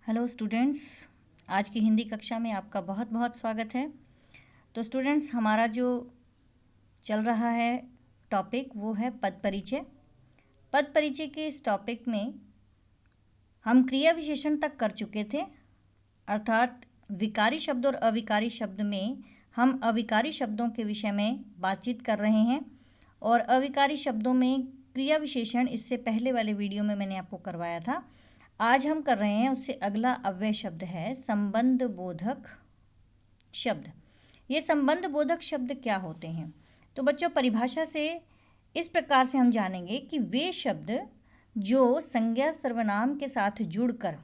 Hello students, आज की हिंदी कक्षा में आपका बहुत बहुत स्वागत है। तो स्टूडेंट्स, हमारा जो चल रहा है टॉपिक वो है पद परिचय। पद परिचय के इस टॉपिक में हम क्रिया विशेषण तक कर चुके थे, अर्थात विकारी शब्द और अविकारी शब्द में हम अविकारी शब्दों के विषय में बातचीत कर रहे हैं और अविकारी शब्दों में क्रिया विशेषण इससे पहले वाले वीडियो में मैंने आपको करवाया था। आज हम कर रहे हैं उससे अगला अव्यय शब्द है संबंध बोधक शब्द। ये संबंध बोधक शब्द क्या होते हैं? तो बच्चों, परिभाषा से इस प्रकार से हम जानेंगे कि वे शब्द जो संज्ञा सर्वनाम के साथ जुड़कर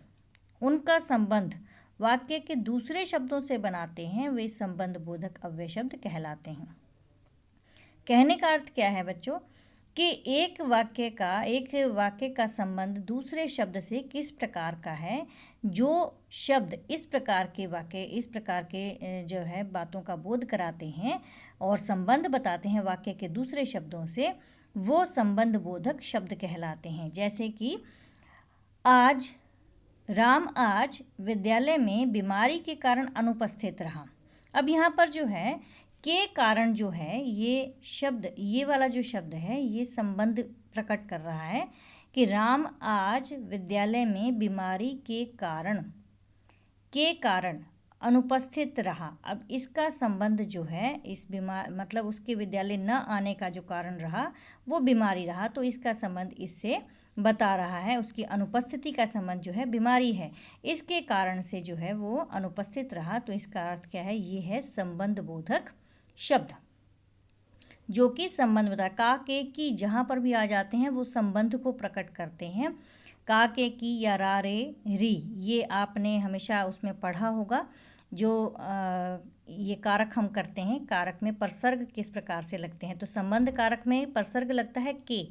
उनका संबंध वाक्य के दूसरे शब्दों से बनाते हैं, वे संबंध बोधक अव्यय शब्द कहलाते हैं। कहने का अर्थ क्या है बच्चों कि एक वाक्य का संबंध दूसरे शब्द से किस प्रकार का है। जो शब्द इस प्रकार के जो है बातों का बोध कराते हैं और संबंध बताते हैं वाक्य के दूसरे शब्दों से, वो संबंध बोधक शब्द कहलाते हैं। जैसे कि राम आज विद्यालय में बीमारी के कारण अनुपस्थित रहा। अब यहाँ पर जो है के कारण जो है ये वाला जो शब्द है ये संबंध प्रकट कर रहा है कि राम आज विद्यालय में बीमारी के कारण अनुपस्थित रहा। अब इसका संबंध जो है मतलब उसके विद्यालय न आने का जो कारण रहा वो बीमारी रहा, तो इसका संबंध इससे बता रहा है। उसकी अनुपस्थिति का संबंध जो है बीमारी है, इसके कारण से जो है वो अनुपस्थित रहा, तो इसका अर्थ क्या है? ये है संबंध बोधक शब्द जो कि संबंध बता। का के की जहाँ पर भी आ जाते हैं वो संबंध को प्रकट करते हैं। का के की या रा रे री, ये आपने हमेशा उसमें पढ़ा होगा। जो ये कारक हम करते हैं, कारक में परसर्ग किस प्रकार से लगते हैं। तो संबंध कारक में परसर्ग लगता है के,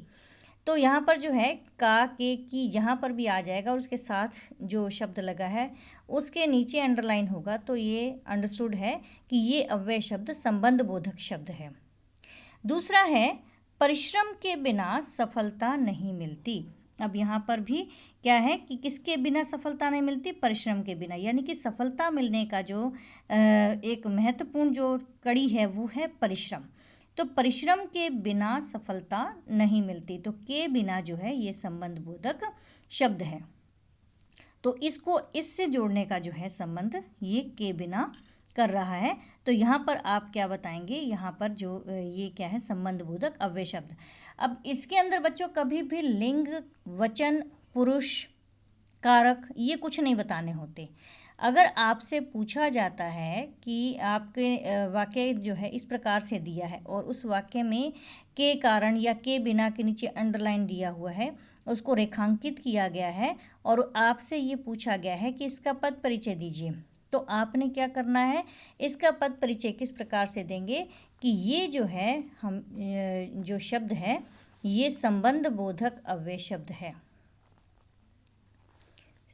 तो यहाँ पर जो है का के की जहाँ पर भी आ जाएगा और उसके साथ जो शब्द लगा है उसके नीचे अंडरलाइन होगा, तो ये अंडरस्टूड है कि ये अव्यय शब्द संबंध बोधक शब्द है। दूसरा है परिश्रम के बिना सफलता नहीं मिलती। अब यहाँ पर भी क्या है कि किसके बिना सफलता नहीं मिलती? परिश्रम के बिना, यानी कि सफलता मिलने का जो एक महत्वपूर्ण जो कड़ी है वो है परिश्रम। तो परिश्रम के बिना सफलता नहीं मिलती, तो के बिना जो है ये संबंध बोधक शब्द है। तो इसको इससे जोड़ने का जो है संबंध ये के बिना कर रहा है। तो यहाँ पर आप क्या बताएंगे? यहाँ पर जो ये क्या है? संबंध बोधक अव्यय शब्द। अब इसके अंदर बच्चों कभी भी लिंग, वचन, पुरुष, कारक ये कुछ नहीं बताने होते। अगर आपसे पूछा जाता है कि आपके वाक्य जो है इस प्रकार से दिया है और उस वाक्य में के कारण या के बिना के नीचे अंडरलाइन दिया हुआ है, उसको रेखांकित किया गया है और आपसे ये पूछा गया है कि इसका पद परिचय दीजिए, तो आपने क्या करना है? इसका पद परिचय किस प्रकार से देंगे कि ये जो है जो शब्द है ये संबंध बोधक अव्यय शब्द है।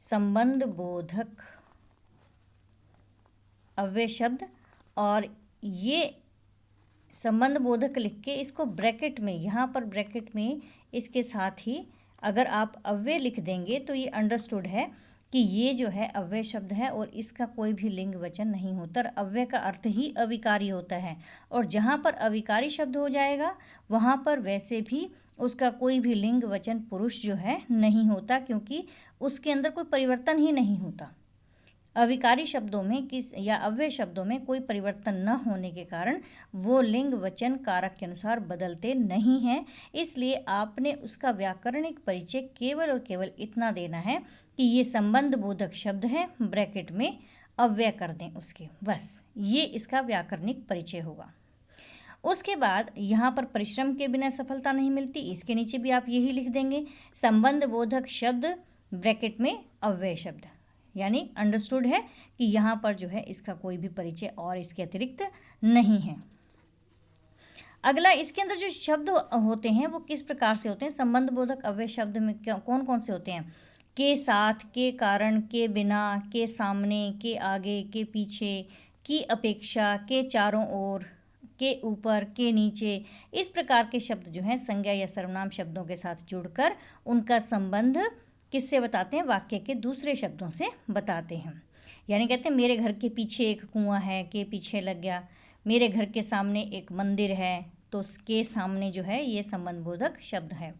संबंध बोधक अव्यय शब्द, और ये संबंध बोधक लिख के इसको ब्रैकेट में, यहाँ पर ब्रैकेट में इसके साथ ही अगर आप अव्यय लिख देंगे तो ये अंडरस्टूड है कि ये जो है अव्यय शब्द है और इसका कोई भी लिंग वचन नहीं होता। अव्यय का अर्थ ही अविकारी होता है, और जहाँ पर अविकारी शब्द हो जाएगा वहाँ पर वैसे भी उसका कोई भी लिंग वचन पुरुष जो है नहीं होता, क्योंकि उसके अंदर कोई परिवर्तन ही नहीं होता। अविकारी शब्दों में या अव्यय शब्दों में कोई परिवर्तन न होने के कारण वो लिंग वचन कारक के अनुसार बदलते नहीं हैं। इसलिए आपने उसका व्याकरणिक परिचय केवल और केवल इतना देना है कि ये संबंध बोधक शब्द है, ब्रैकेट में अव्यय कर दें उसके, बस ये इसका व्याकरणिक परिचय होगा। उसके बाद यहाँ पर परिश्रम के बिना सफलता नहीं मिलती, इसके नीचे भी आप यही लिख देंगे संबंध बोधक शब्द ब्रैकेट में अव्यय शब्द, यानी अंडरस्टूड है कि यहाँ पर जो है इसका कोई भी परिचय और इसके अतिरिक्त नहीं है। अगला, इसके अंदर जो शब्द होते हैं वो किस प्रकार से होते हैं? संबंध बोधक अव्यय शब्द में कौन कौन से होते हैं? के साथ, के कारण, के बिना, के सामने, के आगे, के पीछे, की अपेक्षा, के चारों ओर, के ऊपर, के नीचे, इस प्रकार के शब्द जो हैं संज्ञा या सर्वनाम शब्दों के साथ जुड़कर उनका संबंध किससे बताते हैं? वाक्य के दूसरे शब्दों से बताते हैं। यानी कहते हैं मेरे घर के पीछे एक कुआं है, के पीछे लग गया। मेरे घर के सामने एक मंदिर है, तो के सामने जो है ये संबंधबोधक शब्द है।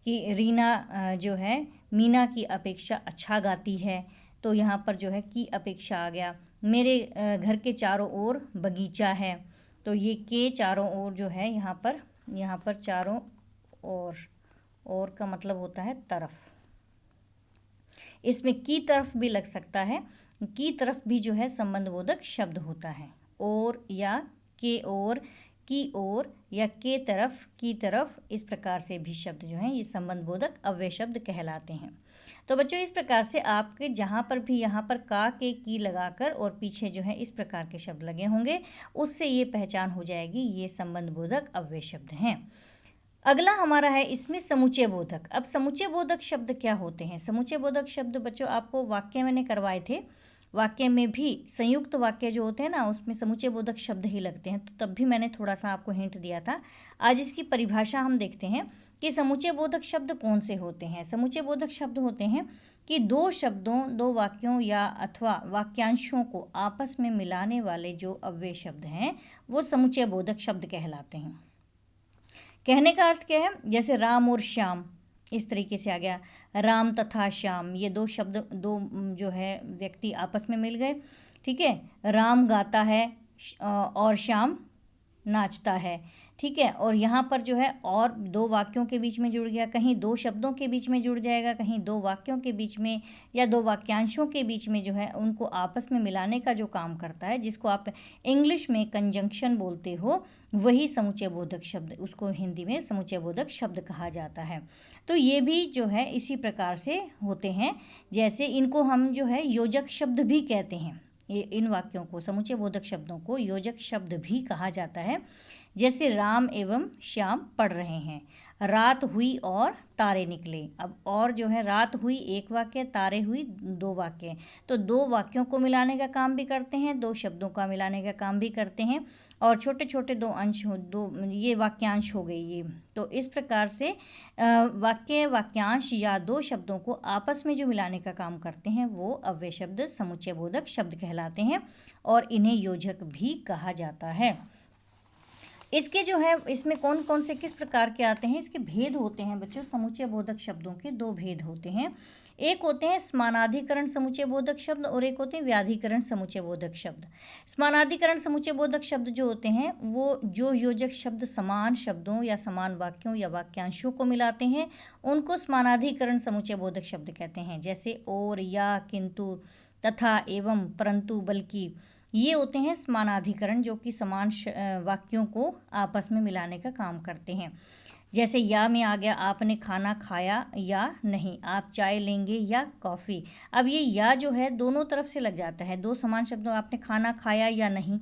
कि रीना जो है मीना की अपेक्षा अच्छा गाती है, तो यहाँ पर जो है की अपेक्षा आ गया। मेरे घर के चारों ओर बगीचा है, तो ये के चारों ओर जो है यहाँ पर चारों और का मतलब होता है तरफ। इसमें की तरफ भी लग सकता है, की तरफ भी जो है संबंधबोधक शब्द होता है। और या के ओर, की ओर या के तरफ, की तरफ, इस प्रकार से भी शब्द जो हैं ये संबंधबोधक अव्यय शब्द कहलाते हैं। तो बच्चों इस प्रकार से आपके जहाँ पर भी यहाँ पर का के की लगाकर और पीछे जो है इस प्रकार के शब्द लगे होंगे, उससे ये पहचान हो जाएगी ये संबंधबोधक अव्यय शब्द हैं। अगला हमारा है इसमें समुच्चय बोधक। अब समुच्चय बोधक शब्द क्या होते हैं? समुच्चय बोधक शब्द बच्चों आपको वाक्य मैंने करवाए थे, वाक्य में भी संयुक्त वाक्य जो होते हैं ना उसमें समुच्चय बोधक शब्द ही लगते हैं, तो तब भी मैंने थोड़ा सा आपको हिंट दिया था। आज इसकी परिभाषा हम देखते हैं कि समुच्चय बोधक शब्द कौन से होते हैं। समुच्चय बोधक शब्द होते हैं कि दो शब्दों, दो वाक्यों या अथवा वाक्यांशों को आपस में मिलाने वाले जो अव्यय शब्द हैं वो समुच्चय बोधक शब्द कहलाते हैं। कहने का अर्थ क्या है? जैसे राम और श्याम, इस तरीके से आ गया। राम तथा श्याम, ये दो शब्द, दो जो है व्यक्ति आपस में मिल गए, ठीक है। राम गाता है और श्याम नाचता है, ठीक है। और यहाँ पर जो है और दो वाक्यों के बीच में जुड़ गया, कहीं दो शब्दों के बीच में जुड़ जाएगा, कहीं दो वाक्यों के बीच में या दो वाक्यांशों के बीच में जो है उनको आपस में मिलाने का जो काम करता है, जिसको आप इंग्लिश में कंजंक्शन बोलते हो, वही समुच्चय बोधक शब्द, उसको हिंदी में समुच्चय बोधक शब्द कहा जाता है। तो ये भी जो है इसी प्रकार से होते हैं। जैसे इनको हम जो है योजक शब्द भी कहते हैं, ये इन वाक्यों को, समुच्चय बोधक शब्दों को योजक शब्द भी कहा जाता है। जैसे राम एवं श्याम पढ़ रहे हैं, रात हुई और तारे निकले। अब और जो है रात हुई एक वाक्य, तारे हुई दो वाक्य, तो दो वाक्यों को मिलाने का काम भी करते हैं, दो शब्दों का मिलाने का काम भी करते हैं, और छोटे छोटे दो अंश हो, दो ये वाक्यांश हो गई ये। तो इस प्रकार से वाक्य, वाक्यांश या दो शब्दों को आपस में जो मिलाने का काम करते हैं वो अव्यय शब्द समुच्चय बोधक शब्द कहलाते हैं, और इन्हें योजक भी कहा जाता है। इसके जो है इसमें कौन कौन से किस प्रकार के आते हैं, इसके भेद होते हैं बच्चों। समुच्चय बोधक शब्दों के दो भेद होते हैं, एक होते हैं समानाधिकरण समुच्चय बोधक शब्द और एक होते हैं व्याधिकरण समुच्चय बोधक शब्द। समानाधिकरण समुच्चय बोधक शब्द जो होते हैं वो जो योजक शब्द समान शब्दों या समान वाक्यों या वाक्यांशों को मिलाते हैं उनको समानाधिकरण समुच्चय बोधक शब्द कहते हैं। जैसे और, या, किंतु, तथा, एवं, परंतु, बल्कि, ये होते हैं समानाधिकरण जो कि समान वाक्यों को आपस में मिलाने का काम करते हैं। जैसे या में आ गया आपने खाना खाया या नहीं, आप चाय लेंगे या कॉफ़ी। अब ये या जो है दोनों तरफ से लग जाता है, दो समान शब्दों, आपने खाना खाया या नहीं,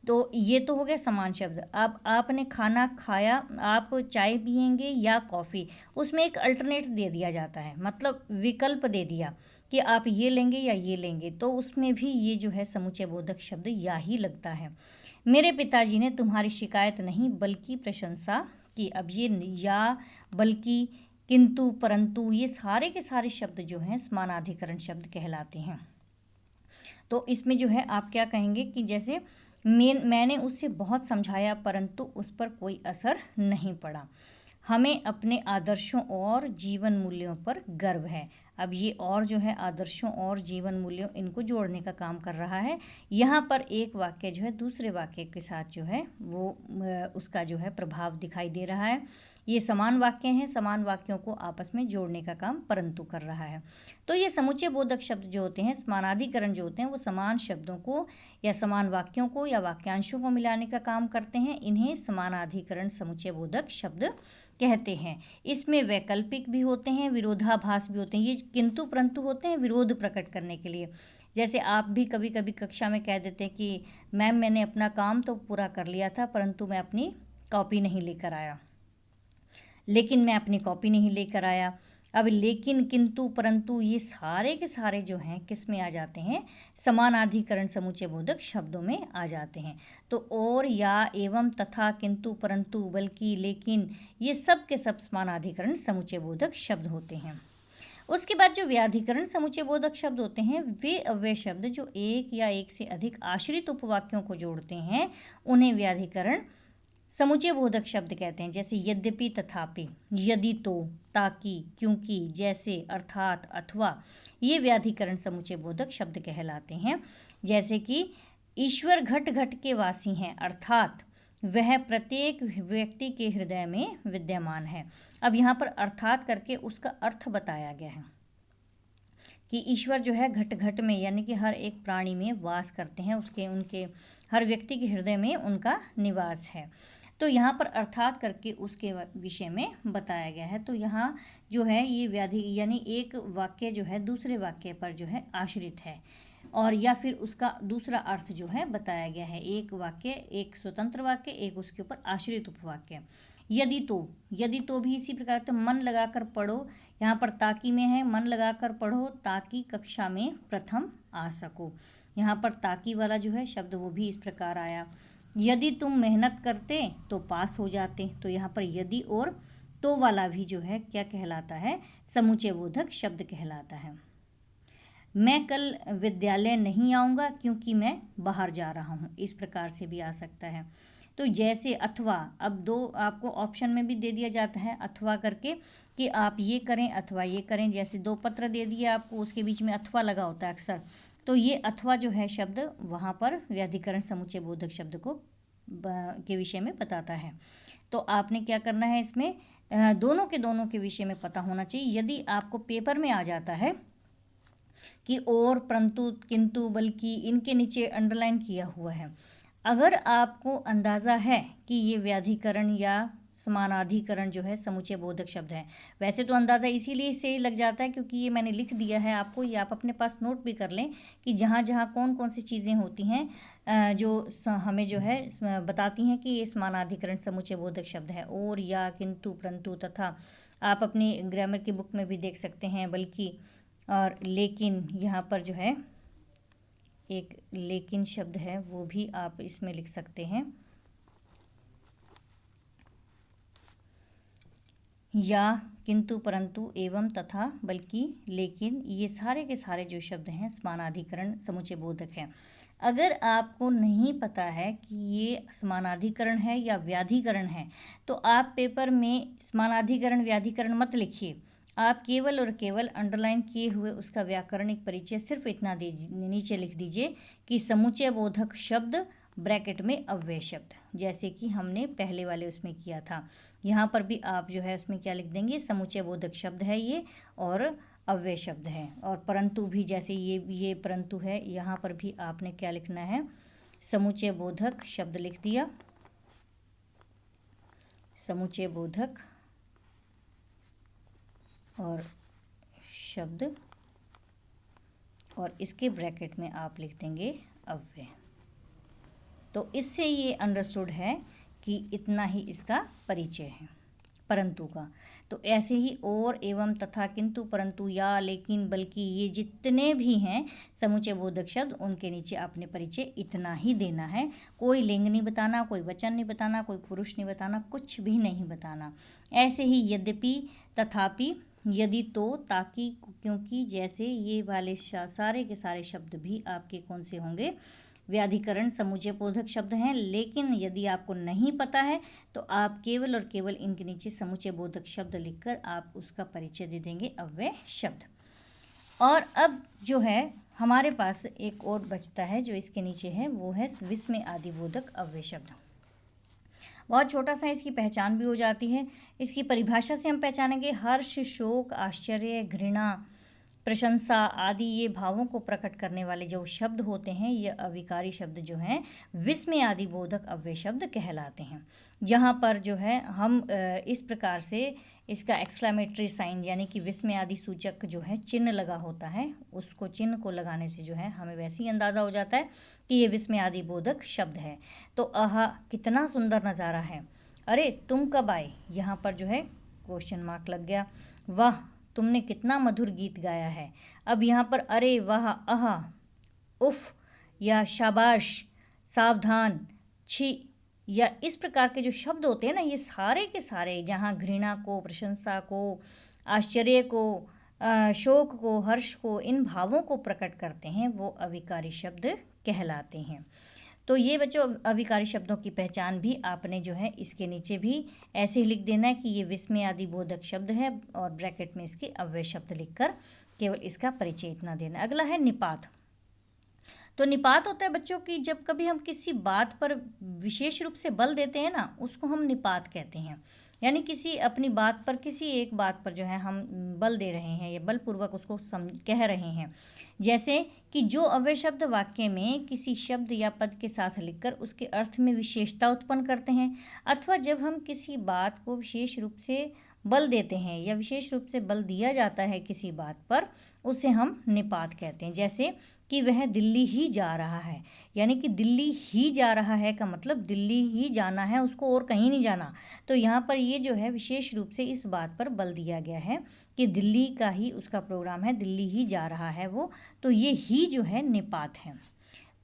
तो ये तो हो गया समान शब्द। अब आपने खाना खाया, आप चाय पिएंगे या कॉफ़ी, उसमें एक अल्टरनेट दे दिया जाता है, मतलब विकल्प दे दिया कि आप ये लेंगे या ये लेंगे, तो उसमें भी ये जो है समुच्चय बोधक शब्द या ही लगता है। मेरे पिताजी ने तुम्हारी शिकायत नहीं बल्कि प्रशंसा की। अब ये या, बल्कि, किंतु, परंतु, ये सारे के सारे शब्द जो हैं समानाधिकरण शब्द कहलाते हैं। तो इसमें जो है आप क्या कहेंगे कि जैसे मैंने उससे बहुत समझाया परंतु उस पर कोई असर नहीं पड़ा। हमें अपने आदर्शों और जीवन मूल्यों पर गर्व है। अब ये और जो है आदर्शों और जीवन मूल्यों, इनको जोड़ने का काम कर रहा है। यहाँ पर एक वाक्य जो है दूसरे वाक्य के साथ जो है वो उसका जो है प्रभाव दिखाई दे रहा है। ये समान वाक्य हैं, समान वाक्यों को आपस में जोड़ने का काम परंतु कर रहा है। तो ये समुच्चय बोधक शब्द जो होते हैं, समानाधिकरण जो होते हैं, वो समान शब्दों को या समान वाक्यों को या वाक्यांशों को मिलाने का काम करते हैं। इन्हें समानाधिकरण समुच्चय बोधक शब्द कहते हैं। इसमें वैकल्पिक भी होते हैं, विरोधाभास भी होते हैं। ये किंतु परंतु होते हैं विरोध प्रकट करने के लिए। जैसे आप भी कभी कभी कक्षा में कह देते हैं कि मैम मैंने अपना काम तो पूरा कर लिया था परंतु मैं अपनी कॉपी नहीं लेकर आया, लेकिन मैं अपनी कॉपी नहीं लेकर आया। अब लेकिन, किंतु, परंतु, ये सारे के सारे जो हैं किस में आ जाते हैं, समानाधिकरण समुच्चय बोधक शब्दों में आ जाते हैं। तो और, या, एवं, तथा, किंतु, परंतु, बल्कि, लेकिन, ये सब के सब समानाधिकरण समुच्चय बोधक शब्द होते हैं। उसके बाद जो व्याधिकरण समुच्चय बोधक शब्द होते हैं वे अव्यय शब्द जो एक या एक से अधिक आश्रित उपवाक्यों को जोड़ते हैं उन्हें व्याधिकरण समुच्चय बोधक शब्द कहते हैं। जैसे यद्यपि, तथापि, यदि तो, ताकि, क्योंकि, जैसे, अर्थात, अथवा, ये व्याधिकरण समुच्चय बोधक शब्द कहलाते हैं। जैसे कि ईश्वर घट घट के वासी हैं, अर्थात वह प्रत्येक व्यक्ति के हृदय में विद्यमान है। अब यहाँ पर अर्थात करके उसका अर्थ बताया गया है कि ईश्वर जो है घट घट में यानी कि हर एक प्राणी में वास करते हैं, उसके उनके हर व्यक्ति के हृदय में उनका निवास है। तो यहाँ पर अर्थात करके उसके विषय में बताया गया है। तो यहाँ जो है ये व्याधि यानी एक वाक्य जो है दूसरे वाक्य पर जो है आश्रित है और या फिर उसका दूसरा अर्थ जो है बताया गया है। एक वाक्य, एक स्वतंत्र वाक्य, एक उसके ऊपर आश्रित उपवाक्य। यदि तो भी इसी प्रकार तो मन लगाकर पढ़ो, यहाँ पर ताकि में है, मन लगाकर पढ़ो ताकि कक्षा में प्रथम आ सको। यहाँ पर ताकि वाला जो है शब्द वो भी इस प्रकार आया। यदि तुम मेहनत करते तो पास हो जाते, तो यहाँ पर यदि और तो वाला भी जो है क्या कहलाता है, समुच्चय बोधक शब्द कहलाता है। मैं कल विद्यालय नहीं आऊँगा क्योंकि मैं बाहर जा रहा हूँ, इस प्रकार से भी आ सकता है। तो जैसे अथवा, अब दो आपको ऑप्शन में भी दे दिया जाता है अथवा करके कि आप ये करें अथवा ये करें। जैसे दो पत्र दे दिया आपको, उसके बीच में अथवा लगा होता है अक्सर, तो ये अथवा जो है शब्द वहाँ पर व्याधिकरण समुच्चय बोधक शब्द को के विषय में बताता है। तो आपने क्या करना है, इसमें दोनों के विषय में पता होना चाहिए। यदि आपको पेपर में आ जाता है कि और, परंतु, किंतु, बल्कि, इनके नीचे अंडरलाइन किया हुआ है, अगर आपको अंदाज़ा है कि ये व्याधिकरण या समानाधिकरण जो है समुच्चय बोधक शब्द है, वैसे तो अंदाज़ा इसीलिए से लग जाता है क्योंकि ये मैंने लिख दिया है आपको, ये आप अपने पास नोट भी कर लें कि जहाँ जहाँ कौन कौन सी चीज़ें होती हैं जो हमें जो है बताती हैं कि ये समानाधिकरण समुच्चय बोधक शब्द है। और, या, किंतु, परंतु, तथा, आप अपनी ग्रामर की बुक में भी देख सकते हैं। बल्कि और लेकिन, यहाँ पर जो है एक लेकिन शब्द है वो भी आप इसमें लिख सकते हैं। या, किंतु, परंतु, एवं, तथा, बल्कि, लेकिन, ये सारे के सारे जो शब्द हैं समानाधिकरण समुच्चय बोधक हैं। अगर आपको नहीं पता है कि ये समानाधिकरण है या व्याधिकरण है तो आप पेपर में समानाधिकरण व्याधिकरण मत लिखिए, आप केवल और केवल अंडरलाइन किए हुए उसका व्याकरणिक परिचय सिर्फ इतना नीचे लिख दीजिए कि समुच्चय बोधक शब्द ब्रैकेट में अव्यय शब्द, जैसे कि हमने पहले वाले उसमें किया था। यहाँ पर भी आप जो है उसमें क्या लिख देंगे, समुच्चय बोधक शब्द है ये और अव्यय शब्द है। और परंतु भी, जैसे ये परंतु है, यहाँ पर भी आपने क्या लिखना है, समुच्चय बोधक शब्द लिख दिया, समुच्चय बोधक और शब्द, और इसके ब्रैकेट में आप लिख देंगे अव्यय। तो इससे ये अंडरस्टूड है कि इतना ही इसका परिचय है परंतु का। तो ऐसे ही और, एवं, तथा, किंतु, परंतु, या, लेकिन, बल्कि, ये जितने भी हैं समुच्चय बोधक शब्द, उनके नीचे आपने परिचय इतना ही देना है। कोई लिंग नहीं बताना, कोई वचन नहीं बताना, कोई पुरुष नहीं बताना, कुछ भी नहीं बताना। ऐसे ही यद्यपि, तथापि, यदि तो, ताकि, क्योंकि, जैसे, ये वाले सारे के सारे शब्द भी आपके कौन से होंगे, व्याधिकरण समुच्चय बोधक शब्द हैं। लेकिन यदि आपको नहीं पता है तो आप केवल और केवल इनके नीचे समुच्चय बोधक शब्द लिखकर आप उसका परिचय दे देंगे अव्यय शब्द। और अब जो है हमारे पास एक और बचता है जो इसके नीचे है, वो है विस्मय आदि बोधक अव्यय शब्द। बहुत छोटा सा, इसकी पहचान भी हो जाती है। इसकी परिभाषा से हम पहचानेंगे, हर्ष, शोक, आश्चर्य, घृणा, प्रशंसा आदि ये भावों को प्रकट करने वाले जो शब्द होते हैं, ये अविकारी शब्द जो हैं विस्मय आदि बोधक अव्यय शब्द कहलाते हैं। जहाँ पर जो है हम इस प्रकार से इसका एक्सक्लेमेटरी साइन यानी कि विस्मय आदि सूचक जो है चिन्ह लगा होता है, उसको चिन्ह को लगाने से जो है हमें वैसे ही अंदाज़ा हो जाता है कि ये विस्मय आदि बोधक शब्द है। तो आहा कितना सुंदर नज़ारा है, अरे तुम कब आए, यहाँ पर जो है क्वेश्चन मार्क लग गया। वाह तुमने कितना मधुर गीत गाया है। अब यहाँ पर अरे, वाह, आहा, उफ या शाबाश, सावधान, छी या इस प्रकार के जो शब्द होते हैं ना, ये सारे के सारे जहाँ घृणा को, प्रशंसा को, आश्चर्य को, शोक को, हर्ष को, इन भावों को प्रकट करते हैं वो अविकारी शब्द कहलाते हैं। तो ये बच्चों अविकारी शब्दों की पहचान भी आपने जो है इसके नीचे भी ऐसे ही लिख देना है कि ये विस्मय आदि बोधक शब्द है और ब्रैकेट में इसके अव्यय शब्द लिखकर केवल इसका परिचय इतना देना। अगला है निपात। तो निपात होता है बच्चों की जब कभी हम किसी बात पर विशेष रूप से बल देते हैं ना, उसको हम निपात कहते हैं। यानी किसी अपनी बात पर, किसी एक बात पर जो है हम बल दे रहे हैं या बलपूर्वक उसको कह रहे हैं। जैसे कि जो अव्यय शब्द वाक्य में किसी शब्द या पद के साथ लिखकर उसके अर्थ में विशेषता उत्पन्न करते हैं, अथवा जब हम किसी बात को विशेष रूप से बल देते हैं या विशेष रूप से बल दिया जाता है किसी बात पर, उसे हम निपात कहते हैं। जैसे कि वह दिल्ली ही जा रहा है, यानी कि दिल्ली ही जा रहा है का मतलब दिल्ली ही जाना है, उसको और कहीं नहीं जाना। तो यहाँ पर ये जो है विशेष रूप से इस बात पर बल दिया गया है कि दिल्ली का ही उसका प्रोग्राम है, दिल्ली ही जा रहा है वो। तो ये ही जो है निपात है।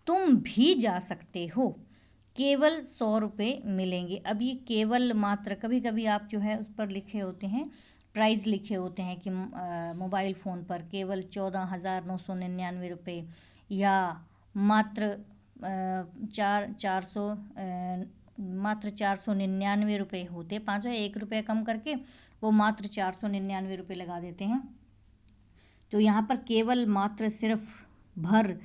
तुम भी जा सकते हो, केवल 100 रुपये मिलेंगे। अब ये केवल मात्र, कभी कभी आप जो है उस पर लिखे होते हैं, प्राइस लिखे होते हैं कि मोबाइल फ़ोन पर केवल 14,999 रुपये या मात्र 499 रुपये होते, 1 रुपये कम करके वो मात्र 499 रुपये लगा देते हैं। तो यहाँ पर केवल, मात्र, सिर्फ, भर,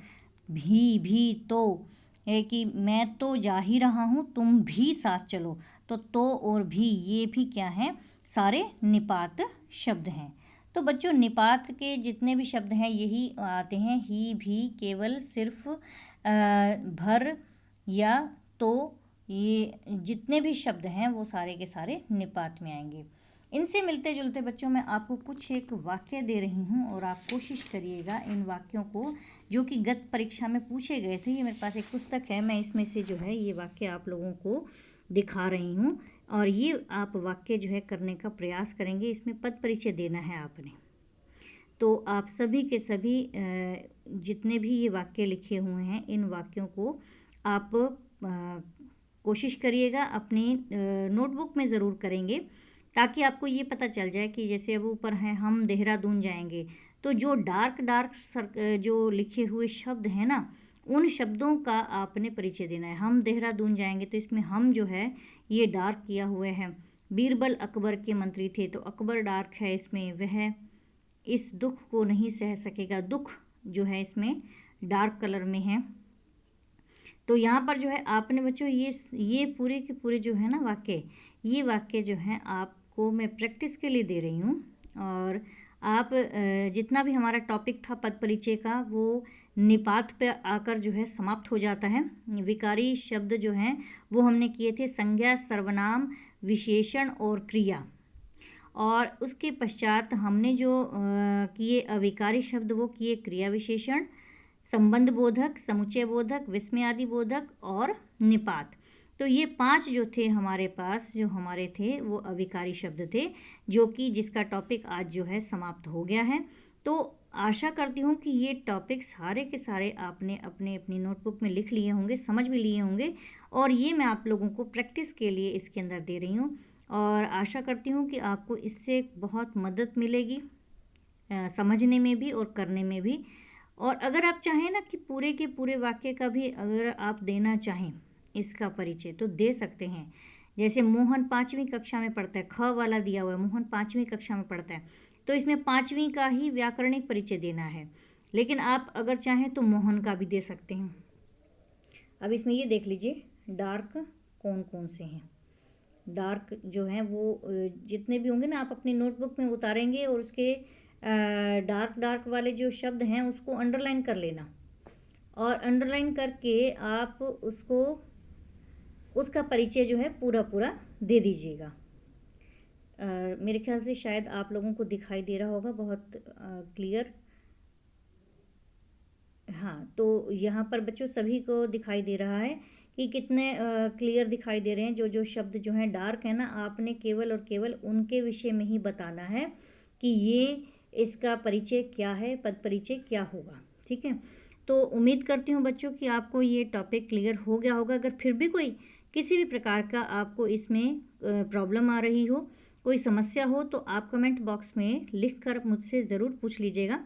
भी तो है कि मैं तो जा ही रहा हूँ, तुम भी साथ चलो। तो और भी, ये भी क्या है, सारे निपात शब्द हैं। तो बच्चों निपात के जितने भी शब्द हैं यही आते हैं, ही, भी, केवल, सिर्फ, भर या तो, ये जितने भी शब्द हैं वो सारे के सारे निपात में आएंगे। इनसे मिलते जुलते बच्चों मैं आपको कुछ एक वाक्य दे रही हूँ और आप कोशिश करिएगा इन वाक्यों को, जो कि गत परीक्षा में पूछे गए थे। ये मेरे पास एक पुस्तक है, मैं इसमें से जो है ये वाक्य आप लोगों को दिखा रही हूँ और ये आप वाक्य जो है करने का प्रयास करेंगे। इसमें पद परिचय देना है आपने। तो आप सभी के सभी जितने भी ये वाक्य लिखे हुए हैं, इन वाक्यों को आप कोशिश करिएगा अपनी नोटबुक में ज़रूर करेंगे, ताकि आपको ये पता चल जाए कि जैसे अब ऊपर है हम देहरादून जाएंगे, तो जो डार्क जो लिखे हुए शब्द हैं ना, उन शब्दों का आपने परिचय देना है। हम देहरादून जाएंगे, तो इसमें हम जो है ये डार्क किया हुआ है। बीरबल अकबर के मंत्री थे, तो अकबर डार्क है इसमें, वह इस दुख को नहीं सह सकेगा, दुख जो है इसमें डार्क कलर में है। तो यहाँ पर जो है आपने बच्चों ये पूरे के पूरे जो है ना वाक्य, ये वाक्य जो है आपको मैं प्रैक्टिस के लिए दे रही हूँ। और आप जितना भी हमारा टॉपिक था पद परिचय का, वो निपात पे आकर जो है समाप्त हो जाता है। विकारी शब्द जो हैं वो हमने किए थे संज्ञा, सर्वनाम, विशेषण और क्रिया। और उसके पश्चात हमने जो किए अविकारी शब्द, वो किए क्रिया विशेषण, संबंध बोधक, समुच्चय बोधक, विस्मय आदि बोधक और निपात। तो ये 5 जो थे हमारे पास, जो हमारे थे वो अविकारी शब्द थे, जो कि जिसका टॉपिक आज जो है समाप्त हो गया है। तो आशा करती हूँ कि ये टॉपिक सारे के सारे आपने अपनी नोटबुक में लिख लिए होंगे, समझ भी लिए होंगे, और ये मैं आप लोगों को प्रैक्टिस के लिए इसके अंदर दे रही हूँ। और आशा करती हूँ कि आपको इससे बहुत मदद मिलेगी समझने में भी और करने में भी। और अगर आप चाहें ना कि पूरे के पूरे वाक्य का भी अगर आप देना चाहें इसका परिचय, तो दे सकते हैं। जैसे मोहन 5वीं कक्षा में पढ़ता है, ख वाला दिया हुआ है, मोहन 5वीं कक्षा में पढ़ता है, तो इसमें 5वीं का ही व्याकरणिक परिचय देना है। लेकिन आप अगर चाहें तो मोहन का भी दे सकते हैं। अब इसमें ये देख लीजिए डार्क कौन कौन से हैं। डार्क जो हैं वो जितने भी होंगे ना, आप अपनी नोटबुक में उतारेंगे और उसके डार्क वाले जो शब्द हैं उसको अंडरलाइन कर लेना, और अंडरलाइन करके आप उसका परिचय जो है पूरा दे दीजिएगा। मेरे ख्याल से शायद आप लोगों को दिखाई दे रहा होगा बहुत क्लियर। हाँ, तो यहाँ पर बच्चों सभी को दिखाई दे रहा है कि कितने क्लियर दिखाई दे रहे हैं। जो शब्द जो हैं डार्क है ना, आपने केवल और केवल उनके विषय में ही बताना है कि ये इसका परिचय क्या है, पद परिचय क्या होगा। ठीक है, तो उम्मीद करती हूँ बच्चों कि आपको ये टॉपिक क्लियर हो गया होगा। अगर फिर भी कोई किसी भी प्रकार का आपको इसमें प्रॉब्लम आ रही हो कोई समस्या हो तो आप कमेंट बॉक्स में लिख कर मुझसे ज़रूर पूछ लीजिएगा।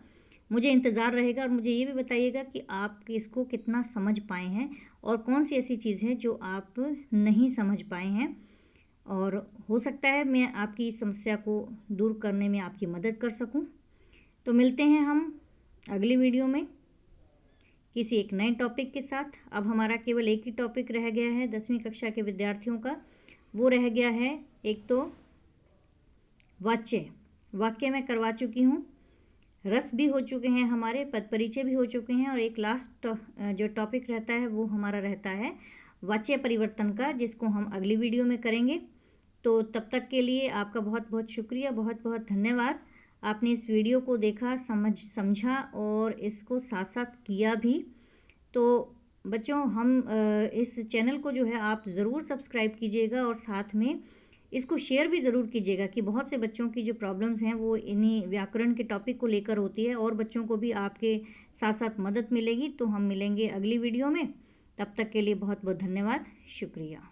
मुझे इंतज़ार रहेगा और मुझे ये भी बताइएगा कि आप इसको कितना समझ पाए हैं और कौन सी ऐसी चीज़ है जो आप नहीं समझ पाए हैं, और हो सकता है मैं आपकी इस समस्या को दूर करने में आपकी मदद कर सकूं। तो मिलते हैं हम अगली वीडियो में किसी एक नए टॉपिक के साथ। अब हमारा केवल एक ही टॉपिक रह गया है 10वीं कक्षा के विद्यार्थियों का, वो रह गया है एक तो वाक्य मैं करवा चुकी हूँ, रस भी हो चुके हैं हमारे, पद परिचय भी हो चुके हैं, और एक लास्ट जो टॉपिक रहता है वो हमारा रहता है वाच्य परिवर्तन का, जिसको हम अगली वीडियो में करेंगे। तो तब तक के लिए आपका बहुत बहुत शुक्रिया, बहुत बहुत धन्यवाद। आपने इस वीडियो को देखा, समझा और इसको साथ साथ किया भी। तो बच्चों, हम इस चैनल को जो है आप ज़रूर सब्सक्राइब कीजिएगा और साथ में इसको शेयर भी ज़रूर कीजिएगा कि बहुत से बच्चों की जो प्रॉब्लम्स हैं वो इन्हीं व्याकरण के टॉपिक को लेकर होती है, और बच्चों को भी आपके साथ साथ मदद मिलेगी। तो हम मिलेंगे अगली वीडियो में, तब तक के लिए बहुत बहुत धन्यवाद, शुक्रिया।